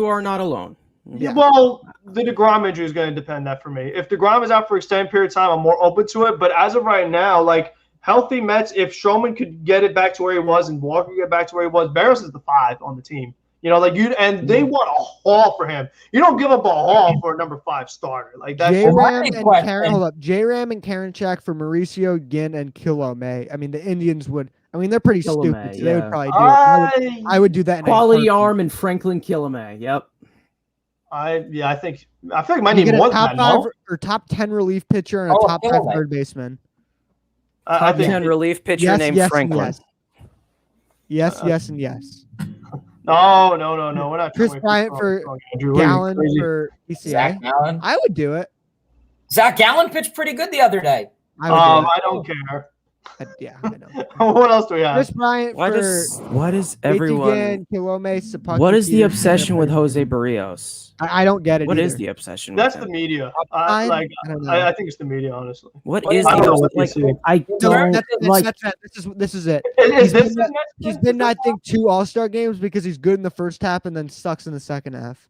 D: are not alone.
A: Yeah. Well, the DeGrom injury is going to depend that for me. If DeGrom is out for extended period of time, I'm more open to it. But as of right now, like healthy Mets, if Stroman could get it back to where he was and Walker get back to where he was, Barrios is the 5 on the team. They want a haul for him. You don't give up a haul for a number 5 starter. Like that.
C: J-Ram and Karinchak for Mauricio, Ginn, and Kilome. I mean, the Indians would. I mean, they're pretty stupid. So they would probably do it. I would do that.
D: Quality arm and Franklin Kilome. Yep.
A: I feel like my need more than that.
C: Top 5 or top 10 relief pitcher and a top 5 third baseman.
E: Top 10 relief pitcher named Franklin.
C: Yes, and yes.
A: No. We're not.
C: Chris Bryant for Gallen for ECA.
B: Zach Gallen.
C: I would do it.
B: Zach Gallen pitched pretty good the other day.
A: I don't care.
C: I know.
A: What else do we have?
C: Chris Bryant
E: what is everyone?
C: Kilome,
E: what is the obsession with Jose Barrios?
C: I don't get it.
E: What
C: either.
E: is the obsession?
A: That's
E: with
A: the
E: him?
A: media.
C: I
A: think it's the media, honestly.
E: What is
A: I don't know
E: the
A: what
E: like?
A: you see.
E: I don't like.
C: This is it.
A: He's
C: been I think 2 All-Star games because he's good in the first half and then sucks in the second half.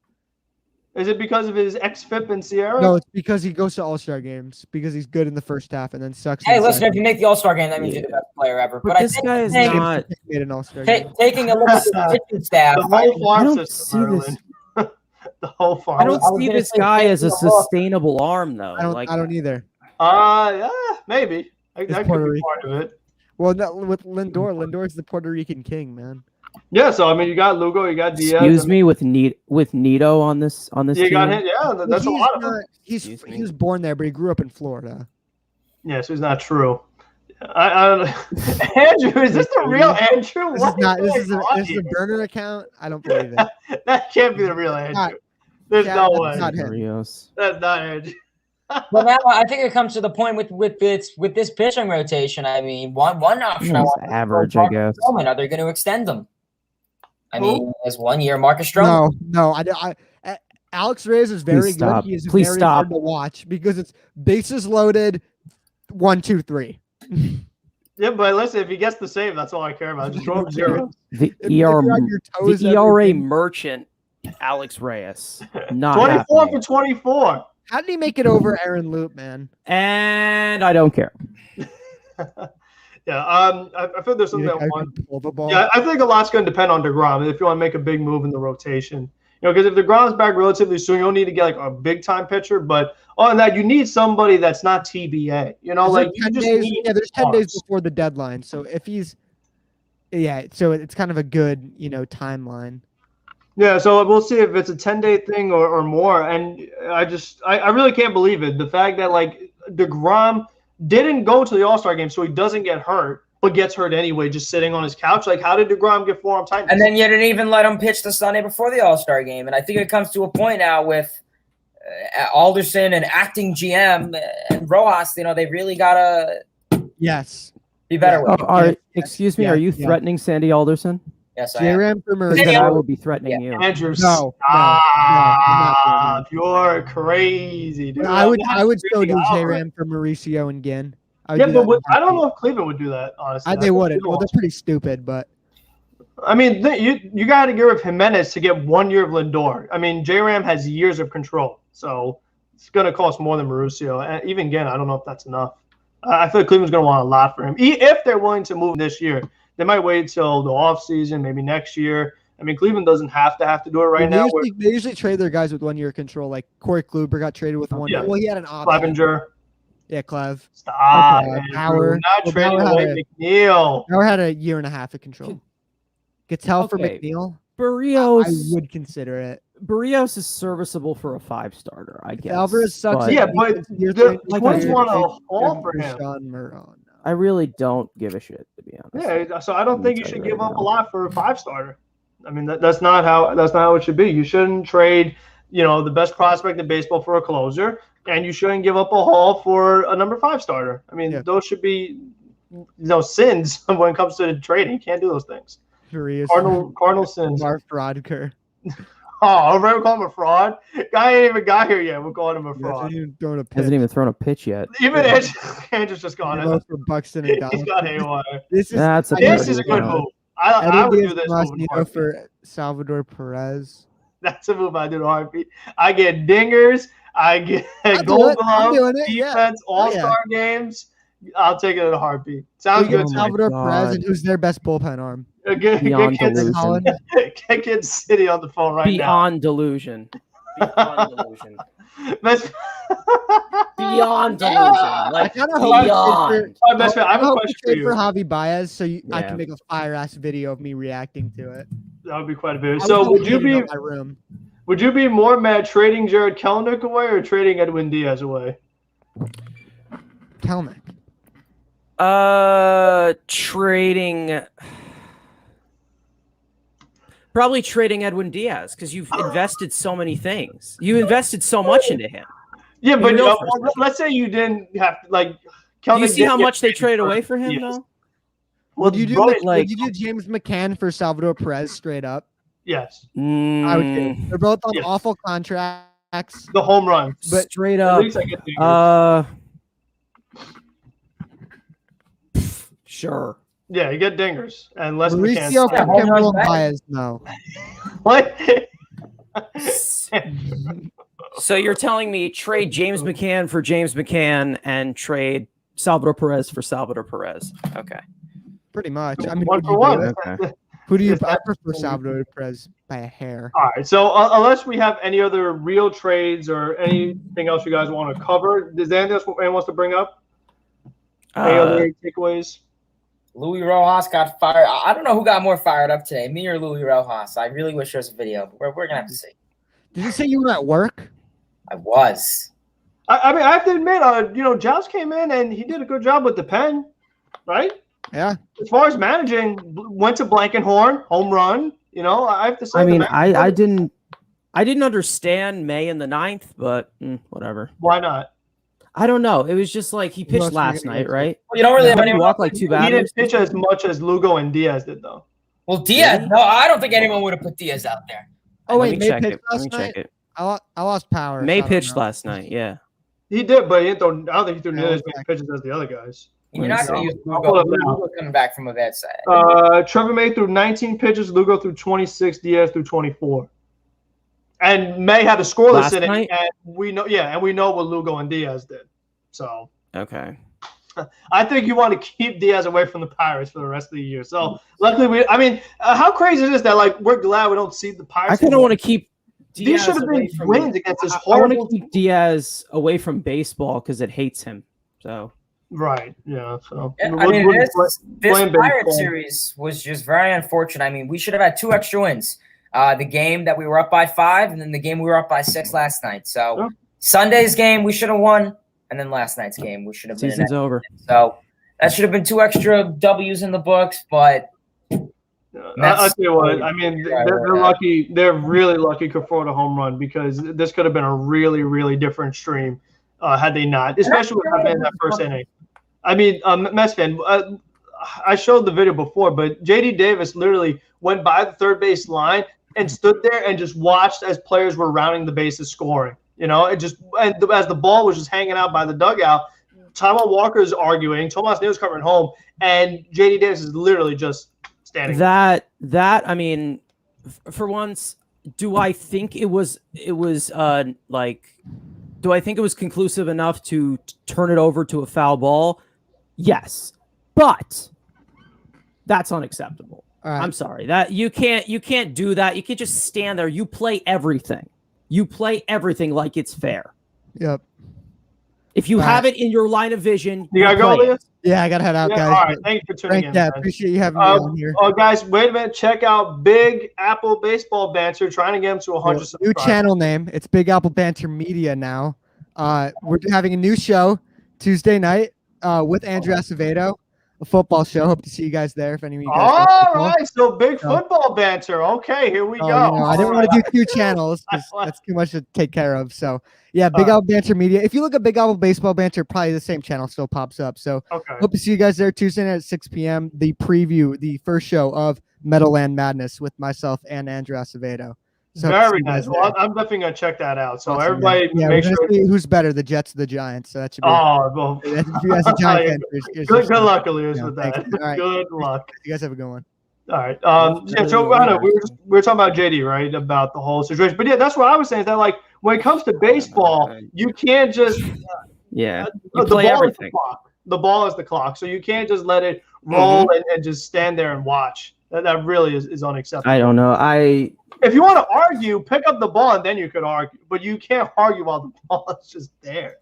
A: Is it because of his ex-FIP in Sierra?
C: No, it's because he goes to All-Star games because he's good in the first half and then sucks.
B: Hey, listen, if you make the All-Star game, that means you're the best player ever.
E: But this guy is not
C: made an All-Star game.
B: Taking a look at the pitching staff.
A: The whole farm
E: don't
A: system,
E: see this.
A: The whole farm.
E: I don't see this guy as a sustainable arm, though.
C: I don't either.
A: Yeah, maybe. That could be part of it.
C: Well, no, with Lindor. Lindor's the Puerto Rican king, man.
A: Yeah, so I mean, you got Lugo, you got Diaz.
E: Excuse me, with Nito on this
A: you
E: team.
A: got him. Yeah, that's a lot of them.
C: He was born there, but he grew up in Florida.
A: Yeah, so it's not true. Andrew, is this the real Andrew?
C: This is a burner account. I don't believe it.
A: That can't be the real Andrew. There's no way.
C: Not him.
A: That's not Andrew.
B: Well, now I think it comes to the point with this pitching rotation. I mean, one option.
E: Average, I guess.
B: Are they going to extend them? I mean, there's 1 year Marcus Stroman.
C: No. Alex Reyes is very good. He is very hard to watch because it's bases loaded, 1, 2, 3.
A: Yeah, but listen, if he gets the save, that's all I care about. Just throw him 0.
E: The ERA merchant, Alex Reyes. Not
A: 24
E: happening.
A: for 24.
C: How did he make it over Aaron Loop, man?
E: And I don't care.
A: Yeah, I feel there's something I want.
C: Pull the ball.
A: Yeah, I think a lot's going to depend on DeGrom if you want to make a big move in the rotation. because if DeGrom's back relatively soon, you don't need to get like a big time pitcher. But other than that, you need somebody that's not TBA. Like you just need.
C: Yeah, there's 10 days before the deadline. So if he's, so it's kind of a good timeline.
A: Yeah, so we'll see if it's a 10-day thing or more. And I really can't believe it. The fact that like DeGrom didn't go to the All-Star game, so he doesn't get hurt, but gets hurt anyway, just sitting on his couch. Like, how did DeGrom get forearm tightness?
B: And then you didn't even let him pitch the Sunday before the All-Star game. And I think it comes to a point now with Alderson and acting GM and Rojas, they really got to be better with him.
D: Excuse me, are you threatening Sandy Alderson?
B: Yes, I am.
D: Then I will be threatening you.
A: Andrew,
C: no,
A: you're crazy, dude.
C: I would still do J-Ram for Mauricio and Ginn.
A: Yeah, but I don't know if Cleveland would do that, honestly.
C: They wouldn't. Well, they're pretty stupid, but.
A: I mean, you got to get rid of Jimenez to get 1 year of Lindor. I mean, J-Ram has years of control, so it's going to cost more than Mauricio. And even Ginn, I don't know if that's enough. I feel like Cleveland's going to want a lot for him. If they're willing to move this year, they might wait till the offseason, maybe next year. I mean, Cleveland doesn't have to do it right now.
C: They usually trade their guys with 1 year control. Like Corey Kluber got traded with 1 year. Well, he had an option.
A: Clevenger.
C: Yeah, Clev.
A: Stop.
C: Power.
A: Not trading away McNeil.
C: Power had a year and a half of control. Gattel for McNeil.
D: Barrios.
C: I would consider it.
D: Barrios is serviceable for a 5-starter, I guess.
C: Alvarez sucks.
A: But the Twins want a haul for him.
D: I really don't give a shit, to be honest.
A: Yeah, so I don't think you should give up a lot for a 5-starter. I mean, that's not how it should be. You shouldn't trade, the best prospect in baseball for a closer, and you shouldn't give up a haul for a number 5 starter. I mean, those should be sins when it comes to trading. You can't do those things. Cardinal sins.
C: Mark Rodker.
A: Oh, we're call him a fraud. Guy ain't even got here yet. We're calling him a fraud.
D: Hasn't even thrown a pitch yet.
A: Even Andrew's just gone.
C: For Buxton and
A: He's got haywire.
C: This
A: is a good move. I would do this move
C: for Salvador Perez.
A: That's a move I do in a heartbeat. I get dingers. I get gold glove, defense, all-star games. I'll take it in a heartbeat. Sounds good.
C: Salvador Perez, and who's their best bullpen arm?
A: Get Kid City on the phone right now.
D: Beyond delusion. Beyond delusion. Beyond delusion. Like, beyond.
A: I have a question for you.
C: For Javi Baez, so I can make a fire-ass video of me reacting to it.
A: That would be quite a bit. So would you be more mad trading Jared Kelenic away or trading Edwin Diaz away?
C: Kelenic.
D: Probably trading Edwin Diaz because you've invested so many things. You invested so much into him.
A: Yeah, but let's say you didn't have Kelenic.
D: Do you see how much they traded away for him, though?
C: Well, you do James McCann for Salvador Perez straight up?
A: Yes.
C: I would do. They're both on awful contracts.
A: The home run.
D: But straight up. Sure.
A: Yeah, you get dingers and less
C: Mauricio
A: McCann.
C: Baez, no.
A: What?
D: So you're telling me trade James McCann for James McCann and trade Salvador Perez for Salvador Perez. Okay.
C: Pretty much. I mean,
A: one for one.
C: Okay. Who do you? I prefer Salvador Perez by a hair.
A: All right. So unless we have any other real trades or anything else you guys want to cover, does anyone wants to bring up? Any other takeaways?
B: Louis Rojas got fired. I don't know who got more fired up today, me or Louis Rojas. I really wish there was a video. We're going to have to see.
C: Did you say you were at work?
B: I was.
A: I mean, I have to admit, Giles came in and he did a good job with the pen, right?
C: Yeah.
A: As far as managing, went to Blankenhorn, home run. I have to say.
D: I mean, I didn't understand May in the 9th, but whatever.
A: Why not?
D: I don't know. It was just like he pitched last night, right?
B: Well, you don't really have anyone
D: walk like 2 batters.
A: He didn't pitch as much as Lugo and Diaz did, though.
B: Well, Diaz. No, I don't think anyone would have put Diaz out there.
C: Oh wait,
D: Let me check it.
C: I lost power.
D: May pitched last night. Yeah.
A: He did, but I don't think he threw nearly as many pitches as the other guys.
B: You're not going to use Lugo. Lugo coming back from a bad side.
A: Trevor May threw 19 pitches. Lugo threw 26. Diaz threw 24. And May had a scoreless inning, and we know what Lugo and Diaz did. So
D: okay,
A: I think you want to keep Diaz away from the Pirates for the rest of the year. So luckily, how crazy it is that we're glad we don't see the Pirates.
D: I kind of want to keep
A: these should have been wins against this
D: I
A: horrible.
D: want to keep Diaz away from baseball because it hates him. So
A: right, yeah. So
B: I mean, this Pirates series was just very unfortunate. I mean, we should have had 2 extra wins. The game that we were up by 5, and then the game we were up by 6 last night. So Sunday's game we should have won, and then last night's game we should have been.
D: Season's over.
B: So that should have been 2 extra W's in the books, but.
A: I'll tell you what. I mean, they're lucky. They're really lucky Conforto a home run because this could have been a really, really different stream had they not, especially with having that first inning. I mean, Metsfan, I showed the video before, but J.D. Davis literally went by the third base line and stood there and just watched as players were rounding the bases scoring. You know, as the ball was just hanging out by the dugout, Taijuan Walker's arguing, Tomas Nido's covering home, and J.D. Davis is literally just standing.
D: That I mean, for once, do I think it was like, do I think it was conclusive enough to turn it over to a foul ball? Yes, but that's unacceptable. Right. I'm sorry that you can't do that. You can't just stand there. You play everything. You play everything like it's fair.
C: Yep.
D: If you have it in your line of vision,
A: you gotta go, Leah?
C: Yeah, I gotta head out, guys.
A: All right, thanks for tuning in.
C: Yeah, appreciate you having me on here.
A: Oh, guys, wait a minute. Check out Big Apple Baseball Banter. Trying to get them to 100 subscribers.
C: New channel name. It's Big Apple Banter Media now. We're having a new show Tuesday night with Andrew Acevedo, a football show. Hope to see you guys there. If any of you guys.
A: All right, so big football banter. Okay, here we go.
C: You know, I didn't want to do 2 channels because that's too much to take care of. So yeah, Big Apple Banter Media. If you look at Big Apple Baseball Banter, probably the same channel still pops up. So hope to see you guys there Tuesday night at 6 p.m. The preview, the first show of Meadowland Madness with myself and Andrew Acevedo. So
A: very nice. Well, I'm definitely gonna check that out. So everybody, make sure.
C: Who's better, the Jets or the Giants? So that should be.
A: Well,
C: as a Giant fan,
A: good luck, Elias, with that.
C: Right.
A: Good luck.
C: You guys have a good one.
A: All right. So I know we were talking about JD, right? About the whole situation, but yeah, that's what I was saying. Is that like when it comes to baseball, you can't just
D: you
A: the
D: play
A: ball
D: everything.
A: Is the clock. The ball is the clock, so you can't just let it roll and just stand there and watch. That really is unacceptable.
D: I don't know.
A: If you want to argue, pick up the ball and then you could argue, but you can't argue while the ball is just there.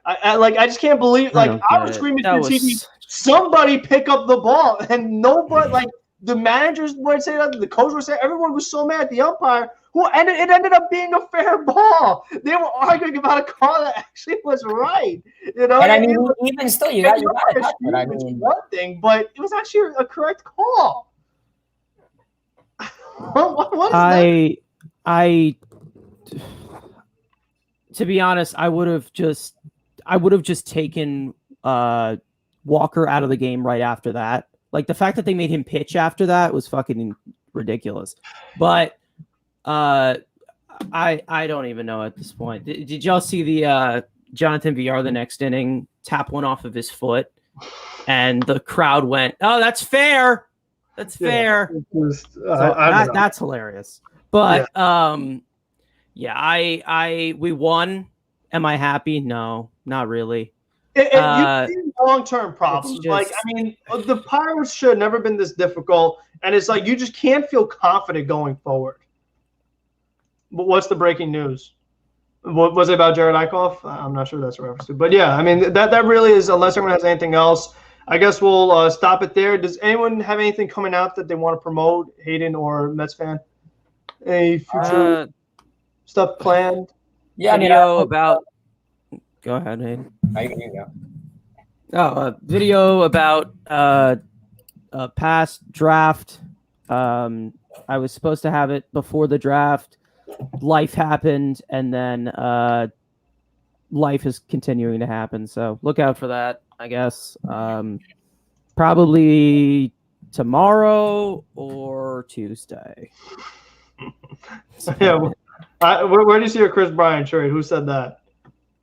A: I just can't believe. Like I was screaming through TV, somebody pick up the ball, and nobody. Like the managers would say that, the coach would say, everyone was so mad at the umpire. It ended up being a fair ball. They were arguing about a call that actually was right. You know,
B: and I mean, even still, you got to touch it. I mean,
A: one thing, but it was actually a correct call. What is
D: that? To be honest, I would have just taken Walker out of the game right after that. Like the fact that they made him pitch after that was fucking ridiculous. But I don't even know at this point. Did y'all see the Jonathan Villar the next inning tap one off of his foot, and the crowd went, "Oh, that's fair. That's fair." That's hilarious. But we won. Am I happy? No, not really.
A: You see long-term problems. Like, I mean, the Pirates should have never been this difficult, and it's like you just can't feel confident going forward. But what's the breaking news? What was it about Jared Eichhoff? I'm not sure that's a reference to. But yeah, I mean, that really is, unless anyone has anything else, I guess we'll stop it there. Does anyone have anything coming out that they want to promote, Hayden or Metsfan? Any future stuff planned?
B: Yeah,
D: video about. Go ahead, Hayden.
B: You go.
D: A video about past draft. I was supposed to have it before the draft. Life happened, and then life is continuing to happen. So look out for that, I guess. Probably tomorrow or Tuesday.
A: Yeah. Where do you see your Chris Bryant trade? Who said that?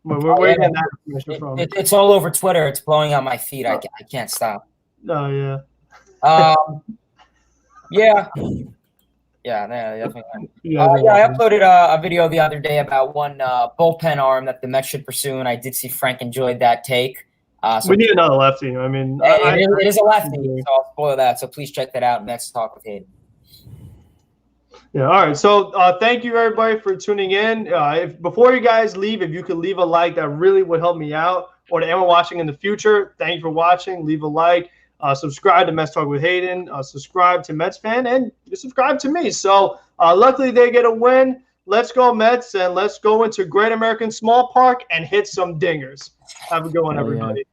A: Where getting that information from?
B: It's all over Twitter. It's blowing out my feed. I can't stop.
A: Oh, yeah.
B: Yeah. Yeah, definitely. I uploaded a video the other day about one bullpen arm that the Mets should pursue, and I did see Frank enjoyed that take. So
A: we need another lefty. I mean,
B: it is a lefty, so I'll spoil that. So please check that out. Mets Talk with Hayden.
A: Yeah. All right. So thank you everybody for tuning in. If before you guys leave, if you could leave a like, that really would help me out. Or to anyone watching in the future, thank you for watching. Leave a like. Subscribe to Mets Talk with Hayden. Subscribe to Metsfan, and subscribe to me. So luckily they get a win. Let's go Mets, and let's go into Great American Small Park and hit some dingers. Have a good one, everybody.